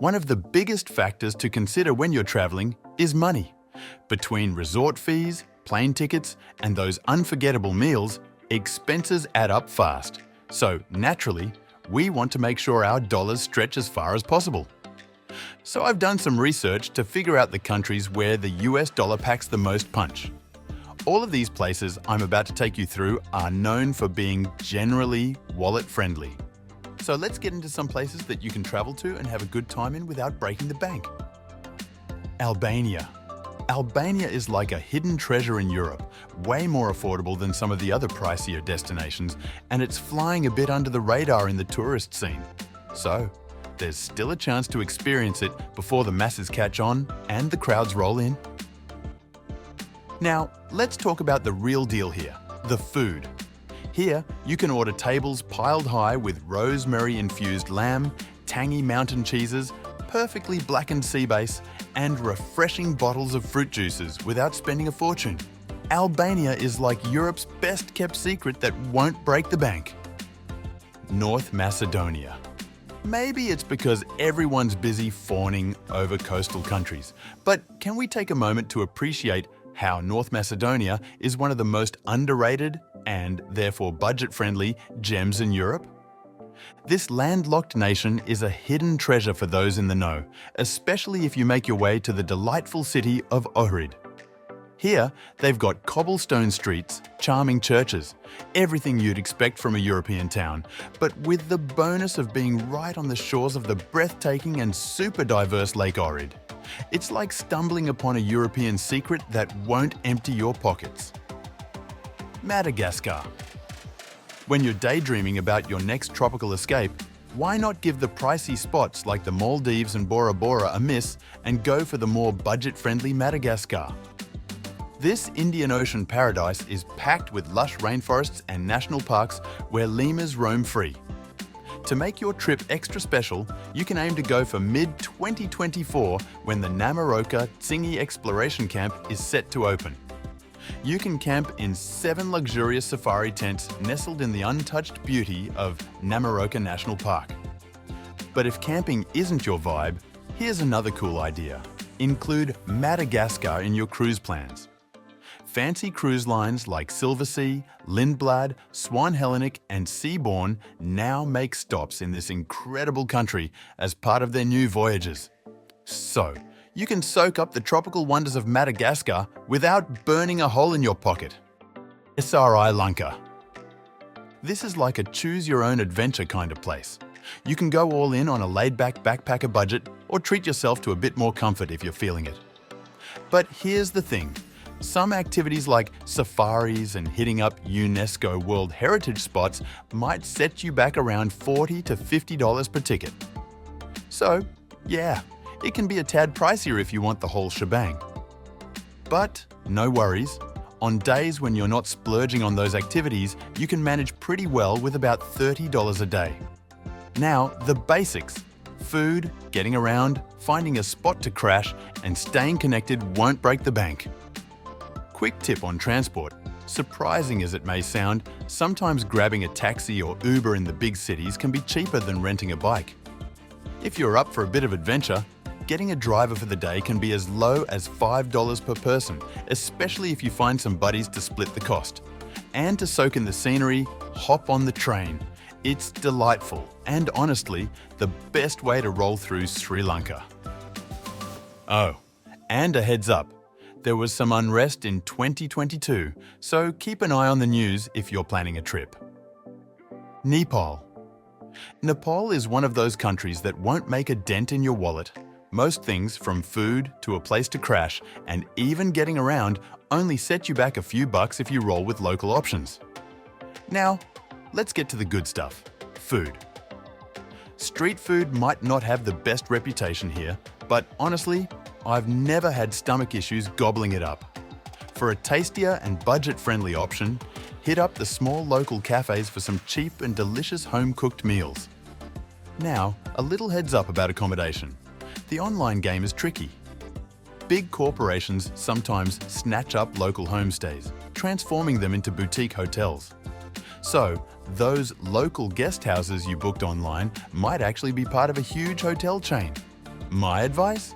One of the biggest factors to consider when you're traveling is money. Between resort fees, plane tickets, and those unforgettable meals, expenses add up fast. So, naturally, we want to make sure our dollars stretch as far as possible. So I've done some research to figure out the countries where the US dollar packs the most punch. All of these places I'm about to take you through are known for being generally wallet-friendly. So let's get into some places that you can travel to and have a good time in without breaking the bank. Albania. Albania is like a hidden treasure in Europe, way more affordable than some of the other pricier destinations, and it's flying a bit under the radar in the tourist scene. So, there's still a chance to experience it before the masses catch on and the crowds roll in. Now, let's talk about the real deal here, the food. Here, you can order tables piled high with rosemary-infused lamb, tangy mountain cheeses, perfectly blackened sea bass, and refreshing bottles of fruit juices without spending a fortune. Albania is like Europe's best-kept secret that won't break the bank. North Macedonia. Maybe it's because everyone's busy fawning over coastal countries, but can we take a moment to appreciate how North Macedonia is one of the most underrated and therefore budget-friendly gems in Europe? This landlocked nation is a hidden treasure for those in the know, especially if you make your way to the delightful city of Ohrid. Here, they've got cobblestone streets, charming churches, everything you'd expect from a European town, but with the bonus of being right on the shores of the breathtaking and super diverse Lake Ohrid. It's like stumbling upon a European secret that won't empty your pockets. Madagascar. When you're daydreaming about your next tropical escape, why not give the pricey spots like the Maldives and Bora Bora a miss and go for the more budget-friendly Madagascar? This Indian Ocean paradise is packed with lush rainforests and national parks where lemurs roam free. To make your trip extra special, you can aim to go for mid-2024 when the Namaroka Tsingy Exploration Camp is set to open. You can camp in 7 luxurious safari tents nestled in the untouched beauty of Namaroka National Park. But if camping isn't your vibe, here's another cool idea. Include Madagascar in your cruise plans. Fancy cruise lines like Silversea, Lindblad, Swan Hellenic and Seabourn now make stops in this incredible country as part of their new voyages. So, you can soak up the tropical wonders of Madagascar without burning a hole in your pocket. Sri Lanka. This is like a choose-your-own-adventure kind of place. You can go all in on a laid-back backpacker budget or treat yourself to a bit more comfort if you're feeling it. But here's the thing. Some activities like safaris and hitting up UNESCO World Heritage spots might set you back around $40 to $50 per ticket. So, yeah, it can be a tad pricier if you want the whole shebang. But no worries. On days when you're not splurging on those activities, you can manage pretty well with about $30 a day. Now, the basics. Food, getting around, finding a spot to crash, and staying connected won't break the bank. Quick tip on transport. Surprising as it may sound, sometimes grabbing a taxi or Uber in the big cities can be cheaper than renting a bike. If you're up for a bit of adventure, getting a driver for the day can be as low as $5 per person, especially if you find some buddies to split the cost. And to soak in the scenery, hop on the train. It's delightful and honestly, the best way to roll through Sri Lanka. Oh, and a heads up. There was some unrest in 2022, so keep an eye on the news if you're planning a trip. Nepal. Nepal is one of those countries that won't make a dent in your wallet. Most things, from food to a place to crash, and even getting around, only set you back a few bucks if you roll with local options. Now, let's get to the good stuff. Food. Street food might not have the best reputation here, but honestly, I've never had stomach issues gobbling it up. For a tastier and budget-friendly option, hit up the small local cafes for some cheap and delicious home-cooked meals. Now, a little heads up about accommodation. The online game is tricky. Big corporations sometimes snatch up local homestays, transforming them into boutique hotels. So, those local guest houses you booked online might actually be part of a huge hotel chain. My advice?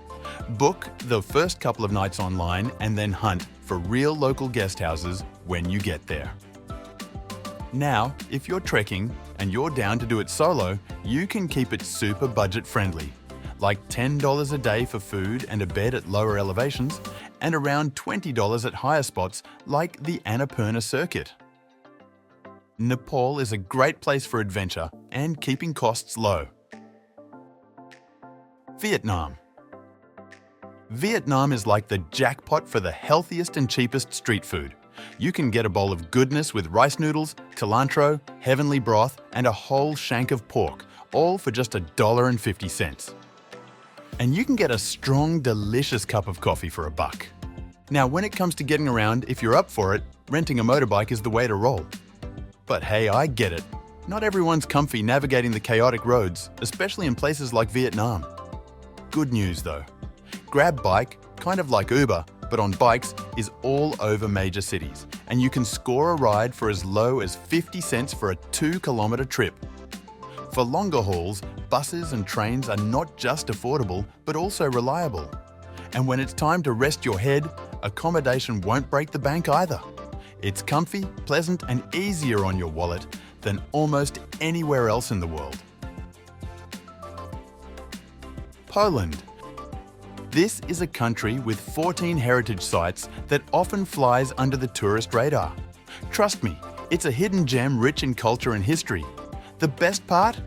Book the first couple of nights online and then hunt for real local guest houses when you get there. Now, if you're trekking and you're down to do it solo, you can keep it super budget friendly, like $10 a day for food and a bed at lower elevations, and around $20 at higher spots like the Annapurna Circuit. Nepal is a great place for adventure and keeping costs low. Vietnam. Vietnam is like the jackpot for the healthiest and cheapest street food. You can get a bowl of goodness with rice noodles, cilantro, heavenly broth, and a whole shank of pork, all for just $1.50. And you can get a strong, delicious cup of coffee for $1. Now, when it comes to getting around, if you're up for it, renting a motorbike is the way to roll. But hey, I get it. Not everyone's comfy navigating the chaotic roads, especially in places like Vietnam. Good news though. Grab Bike, kind of like Uber, but on bikes, is all over major cities, and you can score a ride for as low as 50 cents for a 2-kilometer trip. For longer hauls, buses and trains are not just affordable, but also reliable. And when it's time to rest your head, accommodation won't break the bank either. It's comfy, pleasant, and easier on your wallet than almost anywhere else in the world. Poland. This is a country with 14 heritage sites that often flies under the tourist radar. Trust me, it's a hidden gem rich in culture and history. The best part?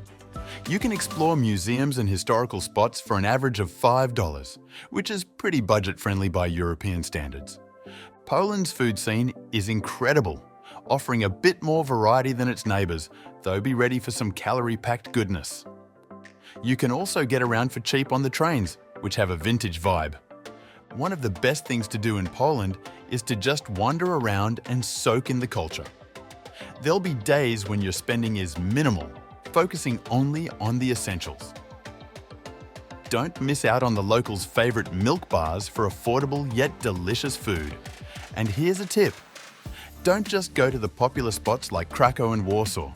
You can explore museums and historical spots for an average of $5, which is pretty budget-friendly by European standards. Poland's food scene is incredible, offering a bit more variety than its neighbours, though be ready for some calorie-packed goodness. You can also get around for cheap on the trains, which have a vintage vibe. One of the best things to do in Poland is to just wander around and soak in the culture. There'll be days when your spending is minimal, focusing only on the essentials. Don't miss out on the locals' favourite milk bars for affordable yet delicious food. And here's a tip. Don't just go to the popular spots like Krakow and Warsaw.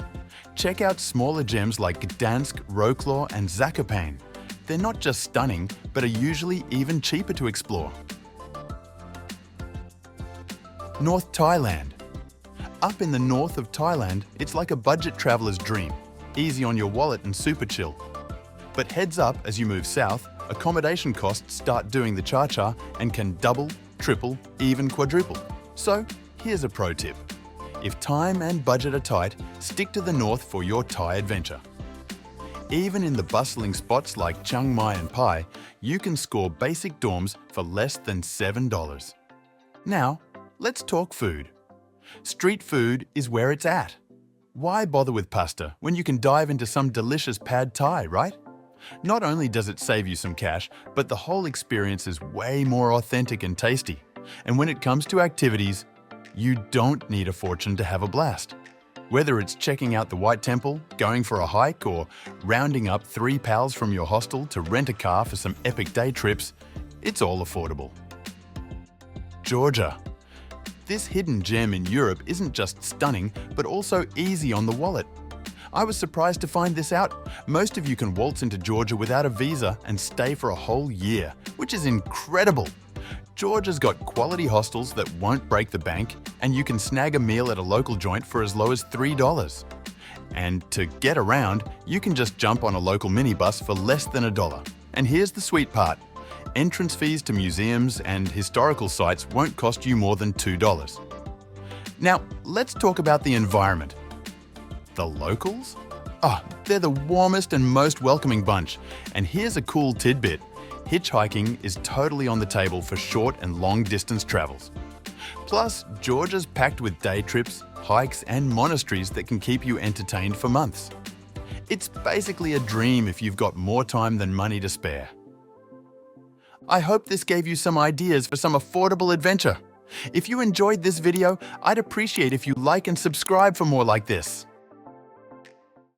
Check out smaller gems like Gdansk, Wrocław and Zakopane. They're not just stunning, but are usually even cheaper to explore. North Thailand. Up in the north of Thailand, it's like a budget traveler's dream. Easy on your wallet and super chill. But heads up, as you move south, accommodation costs start doing the cha-cha and can double, triple, even quadruple. So, here's a pro tip. If time and budget are tight, stick to the north for your Thai adventure. Even in the bustling spots like Chiang Mai and Pai, you can score basic dorms for less than $7. Now, let's talk food. Street food is where it's at. Why bother with pasta when you can dive into some delicious pad thai, right? Not only does it save you some cash, but the whole experience is way more authentic and tasty. And when it comes to activities, you don't need a fortune to have a blast. Whether it's checking out the White Temple, going for a hike, or rounding up 3 pals from your hostel to rent a car for some epic day trips, it's all affordable. Georgia. This hidden gem in Europe isn't just stunning, but also easy on the wallet. I was surprised to find this out. Most of you can waltz into Georgia without a visa and stay for a whole year, which is incredible. Georgia's got quality hostels that won't break the bank, and you can snag a meal at a local joint for as low as $3. And to get around, you can just jump on a local minibus for less than $1. And here's the sweet part. Entrance fees to museums and historical sites won't cost you more than $2. Now, let's talk about the environment. The locals? They're the warmest and most welcoming bunch. And here's a cool tidbit. Hitchhiking is totally on the table for short and long distance travels. Plus, Georgia's packed with day trips, hikes and monasteries that can keep you entertained for months. It's basically a dream if you've got more time than money to spare. I hope this gave you some ideas for some affordable adventure. If you enjoyed this video, I'd appreciate if you like and subscribe for more like this.